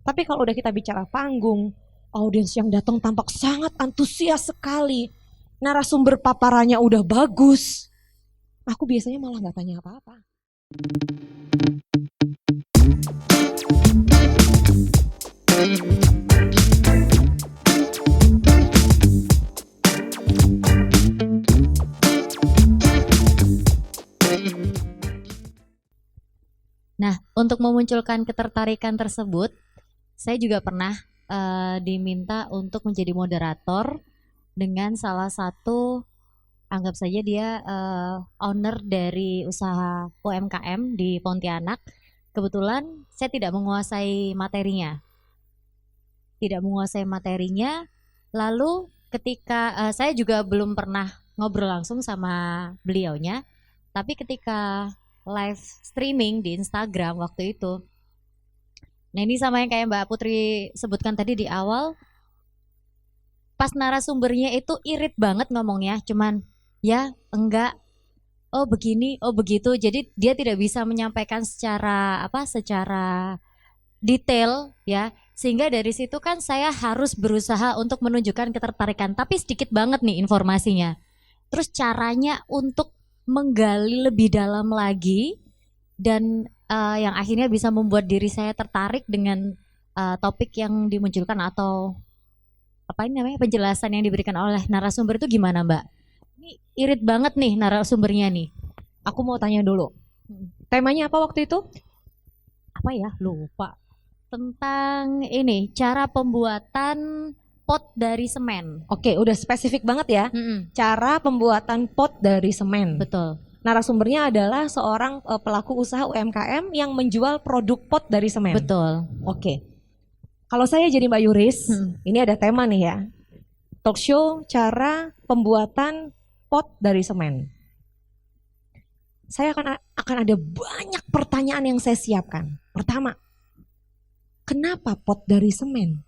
Tapi kalau udah kita bicara panggung, audiens yang datang tampak sangat antusias sekali. Narasumber paparannya udah bagus. Aku biasanya malah nggak tanya apa-apa. Nah, untuk memunculkan ketertarikan tersebut, saya juga pernah diminta untuk menjadi moderator dengan salah satu, anggap saja dia owner dari usaha UMKM di Pontianak. Kebetulan saya tidak menguasai materinya. Lalu ketika saya juga belum pernah ngobrol langsung sama beliaunya, tapi ketika live streaming di Instagram waktu itu, nah ini sama yang kayak Mbak Putri sebutkan tadi di awal, pas narasumbernya itu irit banget ngomongnya, cuman ya enggak, oh begini, oh begitu. Jadi dia tidak bisa menyampaikan secara detail ya. Sehingga dari situ kan saya harus berusaha untuk menunjukkan ketertarikan, tapi sedikit banget nih informasinya. Terus caranya untuk menggali lebih dalam lagi dan yang akhirnya bisa membuat diri saya tertarik dengan topik yang dimunculkan atau apa ini namanya, penjelasan yang diberikan oleh narasumber itu gimana Mbak? Ini irit banget nih narasumbernya nih. Aku mau tanya dulu. Temanya apa waktu itu? Apa ya? Lupa. Tentang ini, cara pembuatan pot dari semen. Oke, udah spesifik banget ya. Cara pembuatan pot dari semen. Betul. Narasumbernya adalah seorang pelaku usaha UMKM yang menjual produk pot dari semen. Betul. Oke. Kalau saya jadi Mbak Yuris, ini ada tema nih ya. Talk show cara pembuatan pot dari semen. Saya akan ada banyak pertanyaan yang saya siapkan. Pertama, kenapa pot dari semen?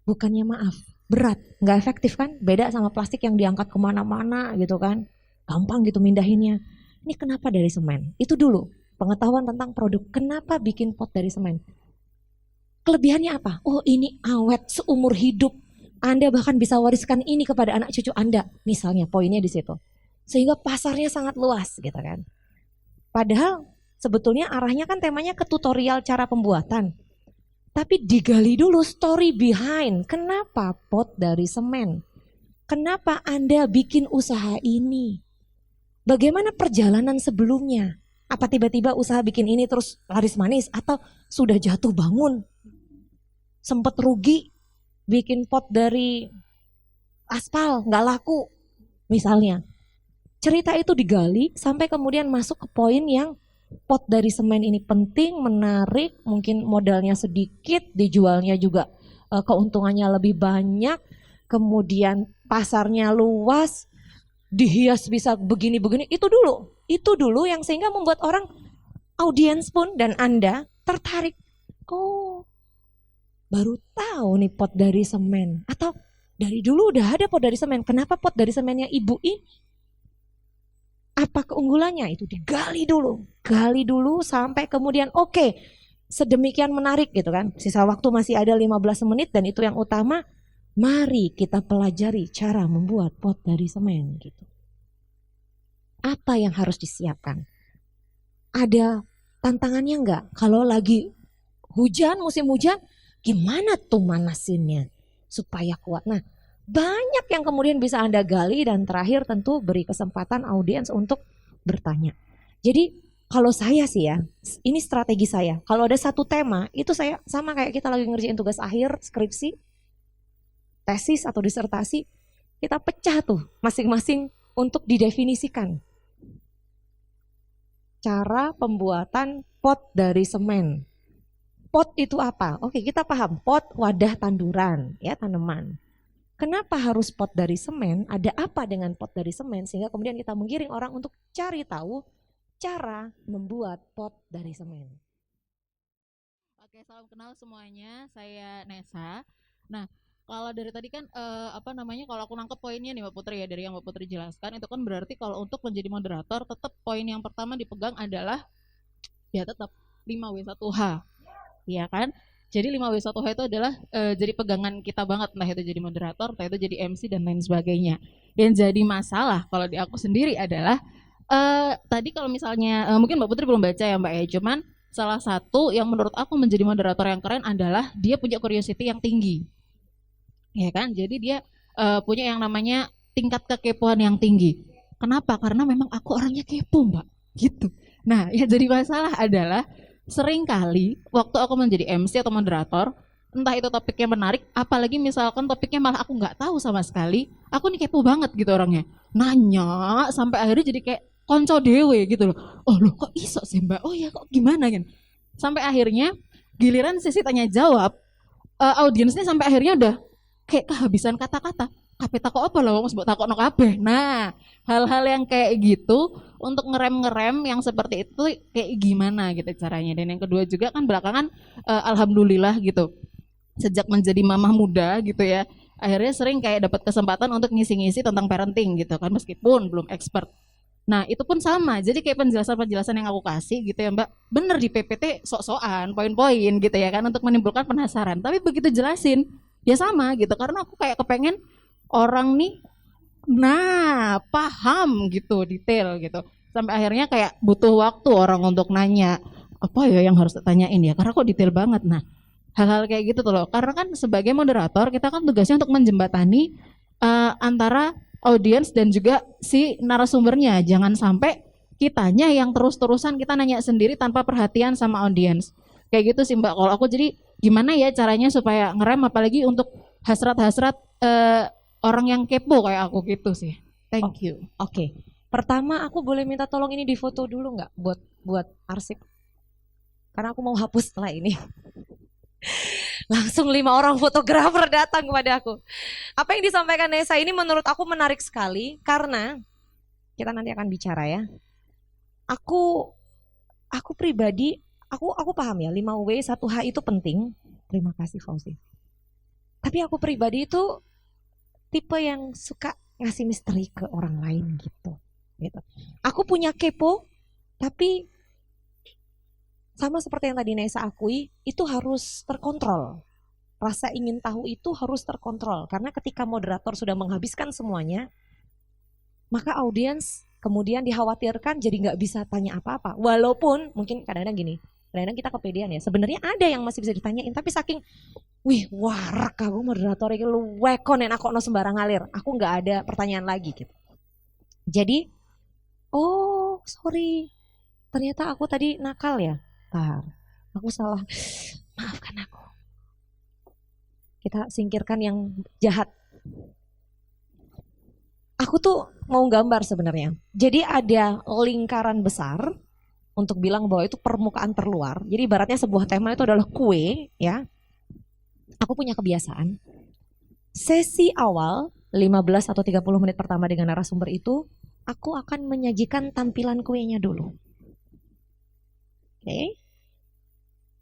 Bukannya maaf, berat, nggak efektif kan? Beda sama plastik yang diangkat kemana-mana gitu kan. Gampang gitu mindahinnya. Ini kenapa dari semen? Itu dulu, pengetahuan tentang produk. Kenapa bikin pot dari semen? Kelebihannya apa? Oh, ini awet seumur hidup. Anda bahkan bisa wariskan ini kepada anak cucu Anda. Misalnya poinnya di situ. Sehingga pasarnya sangat luas gitu kan. Padahal sebetulnya arahnya kan temanya ke tutorial cara pembuatan. Tapi digali dulu story behind. Kenapa pot dari semen? Kenapa Anda bikin usaha ini? Bagaimana perjalanan sebelumnya? Apa tiba-tiba usaha bikin ini terus laris manis? Atau sudah jatuh bangun? Sempat rugi bikin pot dari aspal, nggak laku misalnya. Cerita itu digali sampai kemudian masuk ke poin yang pot dari semen ini penting, menarik, mungkin modalnya sedikit, dijualnya juga keuntungannya lebih banyak, kemudian pasarnya luas, dihias bisa begini-begini, itu dulu yang sehingga membuat orang, audiens pun dan Anda tertarik. Oh, baru tahu nih pot dari semen. Atau dari dulu udah ada pot dari semen. Kenapa pot dari semennya ibu ini? Apa keunggulannya? Itu digali dulu. Gali dulu sampai kemudian oke, sedemikian menarik gitu kan. Sisa waktu masih ada 15 menit dan itu yang utama. Mari kita pelajari cara membuat pot dari semen gitu. Apa yang harus disiapkan? Ada tantangannya enggak? Kalau lagi hujan, musim hujan, gimana tuh manasinnya supaya kuat? Nah, banyak yang kemudian bisa Anda gali dan terakhir tentu beri kesempatan audiens untuk bertanya. Jadi kalau saya sih ya, ini strategi saya. Kalau ada satu tema, itu saya sama kayak kita lagi ngerjain tugas akhir, skripsi, tesis atau disertasi, kita pecah tuh masing-masing untuk didefinisikan. Cara pembuatan pot dari semen. Pot itu apa? Oke, kita paham pot wadah tanduran, ya tanaman. Kenapa harus pot dari semen? Ada apa dengan pot dari semen? Sehingga kemudian kita menggiring orang untuk cari tahu cara membuat pot dari semen. Oke, salam kenal semuanya. Saya Nesa. Nah, kalau dari tadi kan kalau aku nangkep poinnya nih Mbak Putri ya, dari yang Mbak Putri jelaskan itu kan berarti kalau untuk menjadi moderator tetap poin yang pertama dipegang adalah ya tetap 5W1H. ya kan? Jadi 5W1H itu adalah jadi pegangan kita banget, entah itu jadi moderator, entah itu jadi MC dan lain sebagainya. Yang jadi masalah kalau di aku sendiri adalah tadi kalau misalnya mungkin Mbak Putri belum baca ya Mbak ya, cuman salah satu yang menurut aku menjadi moderator yang keren adalah dia punya curiosity yang tinggi, ya kan? Jadi dia punya yang namanya tingkat kekepoan yang tinggi. Kenapa? Karena memang aku orangnya kepo, Mbak. Gitu. Nah, yang jadi masalah adalah seringkali waktu aku menjadi MC atau moderator, entah itu topiknya menarik, apalagi misalkan topiknya malah aku nggak tahu sama sekali, aku nih kepo banget gitu orangnya. Nanya sampai akhirnya jadi kayak konco dewe gitu loh. Oh loh kok iso sih Mbak? Oh ya kok gimana kan? Sampai akhirnya giliran sesi tanya jawab, audiensnya sampai akhirnya udah kayak kehabisan kata-kata. Kabeh takok apa loh, wong mbok takokno kabeh. Nah, hal-hal yang kayak gitu untuk ngerem-ngerem yang seperti itu kayak gimana gitu caranya. Dan yang kedua juga kan belakangan alhamdulillah gitu. Sejak menjadi mamah muda gitu ya, akhirnya sering kayak dapat kesempatan untuk ngisi-ngisi tentang parenting gitu kan meskipun belum expert. Nah, itu pun sama. Jadi kayak penjelasan-penjelasan yang aku kasih gitu ya, Mbak. Bener di PPT sok-sokan, poin-poin gitu ya kan untuk menimbulkan penasaran. Tapi begitu jelasin, ya sama gitu. Karena aku kayak kepengen orang nih paham gitu, detail gitu. Sampai akhirnya kayak butuh waktu orang untuk nanya, apa ya yang harus ditanyain ya? Karena kok detail banget. Nah, hal-hal kayak gitu tuh loh. Karena kan sebagai moderator kita kan tugasnya untuk menjembatani antara audiens dan juga si narasumbernya. Jangan sampai kitanya yang terus-terusan kita nanya sendiri tanpa perhatian sama audiens. Kayak gitu sih Mbak. Kalau aku jadi gimana ya caranya supaya ngerem apalagi untuk hasrat-hasrat orang yang kepo kayak aku gitu sih. Thank you. Oke. Pertama aku boleh minta tolong ini difoto dulu nggak buat arsip. Karena aku mau hapus setelah ini. Langsung 5 orang fotografer datang kepada aku. Apa yang disampaikan Nesa ini menurut aku menarik sekali karena kita nanti akan bicara ya. Aku pribadi, aku paham ya 5W 1H itu penting. Terima kasih Fauzi. Tapi aku pribadi itu tipe yang suka ngasih misteri ke orang lain gitu. Aku punya kepo, tapi sama seperti yang tadi Nesa akui, itu harus terkontrol. Rasa ingin tahu itu harus terkontrol. Karena ketika moderator sudah menghabiskan semuanya, maka audiens kemudian dikhawatirkan jadi nggak bisa tanya apa-apa. Walaupun mungkin kadang-kadang gini, kadang-kadang kita kepedean ya. Sebenarnya ada yang masih bisa ditanyain, tapi saking, wih warak aku moderator iki lu wekon enak kok no sembarang ngalir. Aku nggak ada pertanyaan lagi gitu. Jadi, oh sorry, ternyata aku tadi nakal ya. Aku salah. Maafkan aku. Kita singkirkan yang jahat. Aku tuh mau gambar sebenarnya. Jadi ada lingkaran besar untuk bilang bahwa itu permukaan terluar. Jadi ibaratnya sebuah tema itu adalah kue, ya. Aku punya kebiasaan. Sesi awal 15 atau 30 menit pertama dengan narasumber itu, aku akan menyajikan tampilan kuenya dulu. Oke.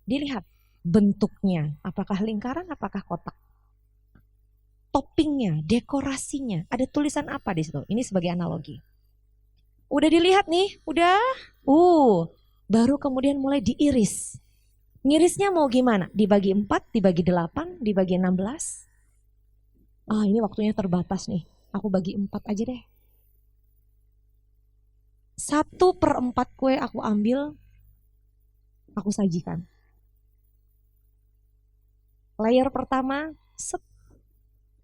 Dilihat bentuknya, apakah lingkaran, apakah kotak. Toppingnya, dekorasinya, ada tulisan apa di situ? Ini sebagai analogi. Udah dilihat nih, udah. Baru kemudian mulai diiris. Ngirisnya mau gimana? Dibagi 4, dibagi 8, dibagi 16. Ini waktunya terbatas nih. Aku bagi 4 aja deh. 1/4 kue aku ambil, aku sajikan. Layer pertama, set.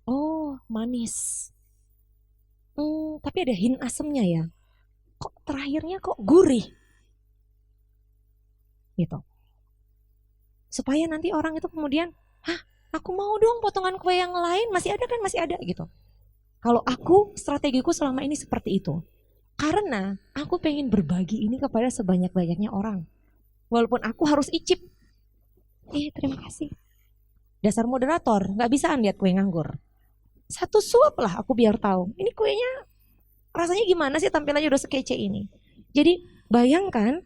Oh, manis. Tapi ada hint asemnya ya. Kok terakhirnya kok gurih? Gitu. Supaya nanti orang itu kemudian, aku mau dong potongan kue yang lain, masih ada kan? Masih ada gitu. Kalau aku, strategiku selama ini seperti itu. Karena aku pengen berbagi ini kepada sebanyak-banyaknya orang. Walaupun aku harus icip. Terima kasih. Dasar moderator, nggak bisa lihat kue nganggur. 1 suap lah aku biar tahu. Ini kuenya rasanya gimana sih, tampilannya udah sekece ini. Jadi bayangkan,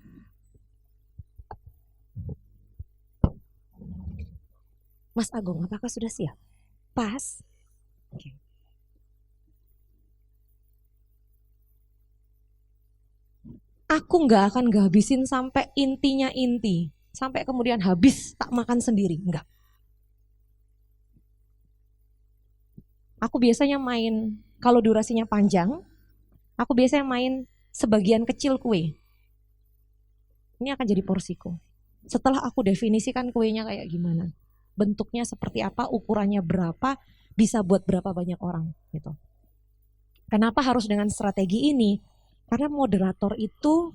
Mas Agung, apakah sudah siap? Pas. Oke. Aku nggak akan ngabisin sampai intinya inti. sampai kemudian habis tak makan sendiri, enggak. Aku biasanya main, kalau durasinya panjang, aku biasanya main sebagian kecil kue. Ini akan jadi porsiku. Setelah aku definisikan kuenya kayak gimana, bentuknya seperti apa, ukurannya berapa, bisa buat berapa banyak orang gitu. Kenapa harus dengan strategi ini? Karena moderator itu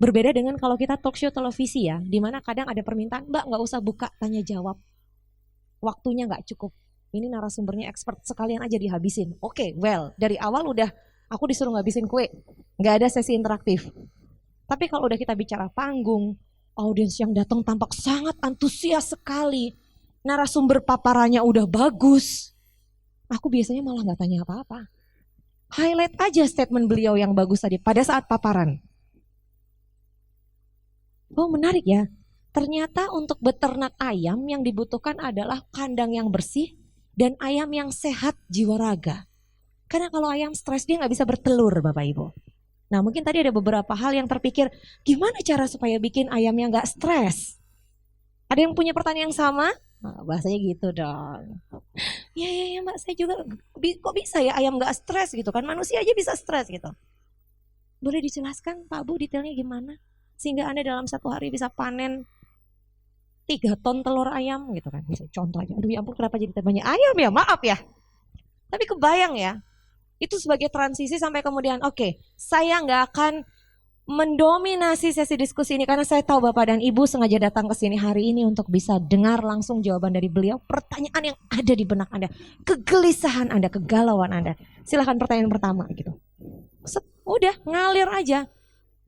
berbeda dengan kalau kita talk show televisi ya, di mana kadang ada permintaan, Mbak nggak usah buka tanya jawab, waktunya nggak cukup. Ini narasumbernya expert, sekalian aja dihabisin. Oke, well, dari awal udah aku disuruh ngabisin kue, nggak ada sesi interaktif. Tapi kalau udah kita bicara panggung, audiens yang datang tampak sangat antusias sekali, narasumber paparannya udah bagus, aku biasanya malah nggak tanya apa-apa. Highlight aja statement beliau yang bagus tadi pada saat paparan. Oh menarik ya, ternyata untuk beternak ayam yang dibutuhkan adalah kandang yang bersih dan ayam yang sehat jiwa raga. Karena kalau ayam stres dia nggak bisa bertelur Bapak Ibu. Nah mungkin tadi ada beberapa hal yang terpikir, gimana cara supaya bikin ayamnya nggak stres? Ada yang punya pertanyaan yang sama? Nah, bahasanya gitu dong. Ya Mbak, saya juga kok bisa ya ayam nggak stres gitu kan? Manusia aja bisa stres gitu. Boleh dijelaskan Pak Bu detailnya gimana? Sehingga Anda dalam satu hari bisa panen 3 ton telur ayam gitu kan. Bisa contoh aja. Aduh ya ampun kenapa jadi banyak ayam ya? Maaf ya. Tapi kebayang ya. Itu sebagai transisi sampai kemudian oke, saya nggak akan mendominasi sesi diskusi ini karena saya tahu Bapak dan Ibu sengaja datang ke sini hari ini untuk bisa dengar langsung jawaban dari beliau, pertanyaan yang ada di benak Anda, kegelisahan Anda, kegalauan Anda. Silahkan pertanyaan pertama gitu. Udah ngalir aja.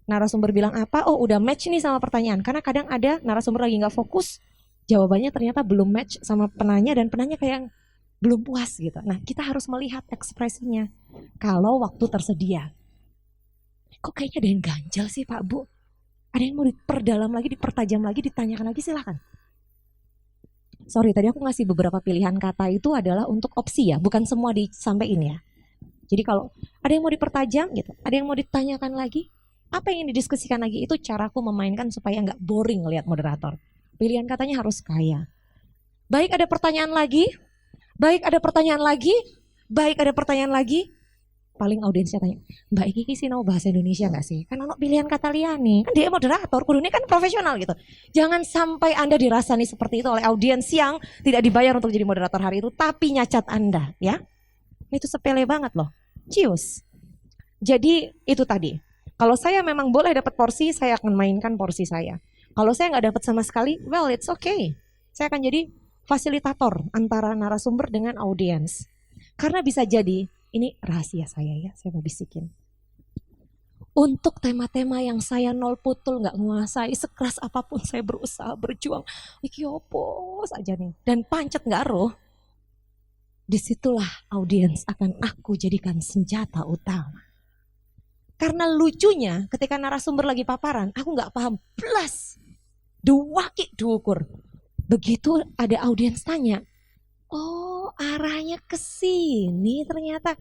Narasumber bilang apa, oh udah match nih sama pertanyaan. Karena kadang ada narasumber lagi nggak fokus, jawabannya ternyata belum match sama penanya dan penanya kayak belum puas gitu. Nah kita harus melihat ekspresinya. Kalau waktu tersedia. Kok kayaknya ada yang ganjal sih Pak Bu? Ada yang mau diperdalam lagi, dipertajam lagi, ditanyakan lagi silahkan. Sorry tadi aku ngasih beberapa pilihan kata itu adalah untuk opsi ya. Bukan semua disampaikan ya. Jadi kalau ada yang mau dipertajam gitu, ada yang mau ditanyakan lagi, apa yang didiskusikan lagi itu caraku memainkan supaya nggak boring lihat moderator. Pilihan katanya harus kaya. Baik ada pertanyaan lagi. Baik ada pertanyaan lagi, baik ada pertanyaan lagi. Paling audiensnya tanya, Mbak Iki sih mau bahasa Indonesia nggak sih? Kan ono pilihan kata liane, kan dia moderator, kudu ini kan profesional gitu. Jangan sampai Anda dirasani seperti itu oleh audiens yang tidak dibayar untuk jadi moderator hari itu, tapi nyacat Anda, ya. Itu sepele banget loh. Cius. Jadi itu tadi. Kalau saya memang boleh dapat porsi, saya akan mainkan porsi saya. Kalau saya nggak dapat sama sekali, well it's okay. Saya akan jadi fasilitator antara narasumber dengan audiens. Karena bisa jadi, ini rahasia saya ya, saya mau bisikin. Untuk tema-tema yang saya nol putul nggak nguasai, sekeras apapun saya berusaha berjuang, iki opo saja nih, dan pancet nggak roh, disitulah audiens akan aku jadikan senjata utama. Karena lucunya ketika narasumber lagi paparan, aku nggak paham, plus, duwaki duukur. Begitu ada audiens tanya, oh arahnya ke sini ternyata.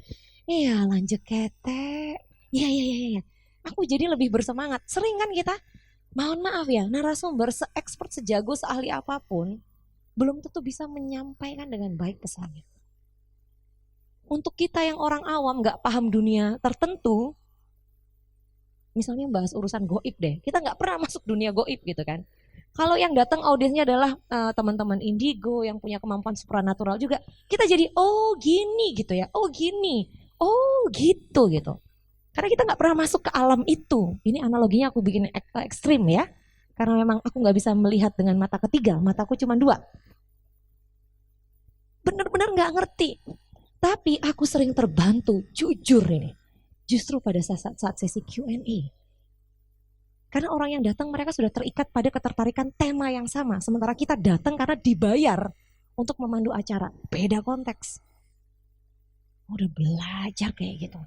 Iya lanjut ketek. Iya. Aku jadi lebih bersemangat. Sering kan kita, mohon maaf ya, narasumber se-expert, sejago, seahli apapun, belum tentu bisa menyampaikan dengan baik pesannya. Untuk kita yang orang awam gak paham dunia tertentu, misalnya bahas urusan goib deh, kita gak pernah masuk dunia goib gitu kan. Kalau yang datang audiensnya adalah teman-teman indigo yang punya kemampuan supranatural juga, kita jadi oh gini gitu ya, oh gini, oh gitu gitu. Karena kita nggak pernah masuk ke alam itu. Ini analoginya aku bikin ekstrim ya, karena memang aku nggak bisa melihat dengan mata ketiga, mataku cuma 2. Bener-bener nggak ngerti. Tapi aku sering terbantu, jujur ini, justru pada saat sesi Q&A. Karena orang yang datang mereka sudah terikat pada ketertarikan tema yang sama. Sementara kita datang karena dibayar untuk memandu acara. Beda konteks. Udah belajar kayak gitu.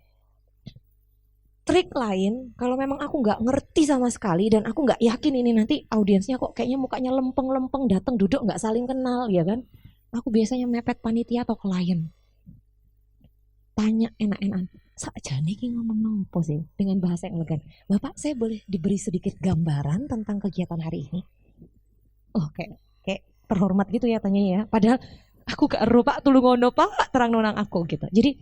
Trik lain, kalau memang aku nggak ngerti sama sekali dan aku nggak yakin ini nanti audiensnya kok kayaknya mukanya lempeng-lempeng, datang duduk nggak saling kenal ya kan. Aku biasanya mepet panitia atau klien. Tanya enak-enakan. Sakjane iki ngomong nopo sih dengan bahasa yang elegan. Bapak, saya boleh diberi sedikit gambaran tentang kegiatan hari ini? Oh kayak terhormat gitu ya tanya ya. Padahal aku gak ero Pak, tulung ngono Pak, terang nonang aku gitu. Jadi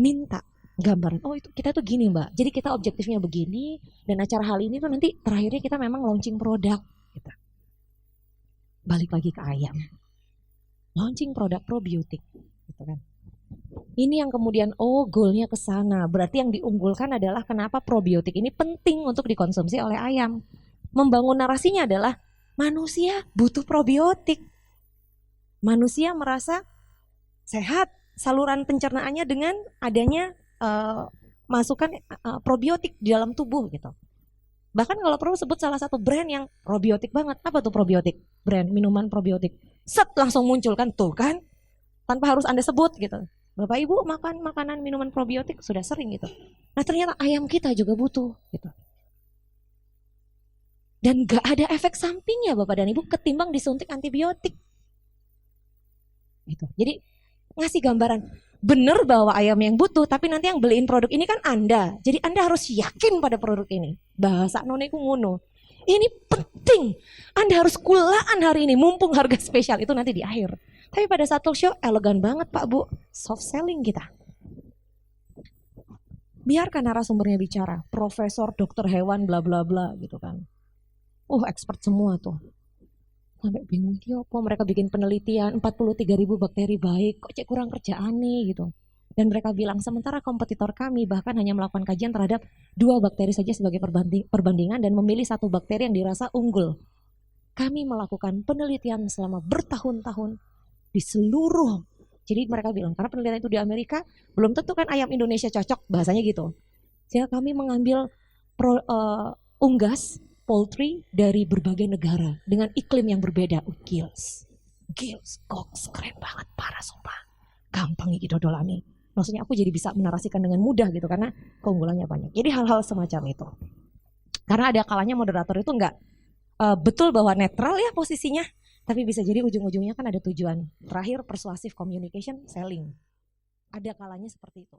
minta gambaran. Oh itu kita tuh gini Mbak. Jadi kita objektifnya begini dan acara hal ini tuh nanti terakhirnya kita memang launching produk. Gitu. Balik lagi ke ayam. Launching produk probiotik, gitu kan. Ini yang kemudian goalnya ke sana. Berarti yang diunggulkan adalah kenapa probiotik ini penting untuk dikonsumsi oleh ayam. Membangun narasinya adalah manusia butuh probiotik. Manusia merasa sehat saluran pencernaannya dengan adanya masukan probiotik di dalam tubuh gitu. Bahkan kalau perlu sebut salah satu brand yang probiotik banget. Apa tuh probiotik? Brand minuman probiotik. Set langsung muncul kan tuh kan. Tanpa harus Anda sebut gitu. Bapak Ibu makan makanan minuman probiotik sudah sering gitu. Nah ternyata ayam kita juga butuh gitu. Dan gak ada efek sampingnya Bapak dan Ibu ketimbang disuntik antibiotik. Gitu. Jadi ngasih gambaran bener bahwa ayam yang butuh, tapi nanti yang beliin produk ini kan Anda. Jadi Anda harus yakin pada produk ini. Bahasa noneku ngono. Ini penting. Anda harus kulaan hari ini, mumpung harga spesial itu nanti di akhir. Tapi pada saat talk show elegan banget Pak Bu, soft selling kita. Biarkan narasumbernya bicara, profesor, dokter hewan, bla bla bla gitu kan. Expert semua tuh. Sampai bingung dia apa mereka bikin penelitian 43.000 bakteri baik, kok cek kurang kerjaan nih gitu. Dan mereka bilang sementara kompetitor kami bahkan hanya melakukan kajian terhadap 2 bakteri saja sebagai perbandingan dan memilih 1 bakteri yang dirasa unggul. Kami melakukan penelitian selama bertahun-tahun di seluruh. Jadi mereka bilang karena penelitian itu di Amerika belum tentu kan ayam Indonesia cocok bahasanya gitu. Sehingga kami mengambil unggas poultry dari berbagai negara dengan iklim yang berbeda. Gils, Cox, keren banget, parah sumpah. Gampang iki dodolane. Maksudnya aku jadi bisa menarasikan dengan mudah gitu karena keunggulannya banyak. Jadi hal-hal semacam itu. Karena ada kalanya moderator itu enggak betul bahwa netral ya posisinya, tapi bisa jadi ujung-ujungnya kan ada tujuan. Terakhir persuasive communication, selling. Ada kalanya seperti itu.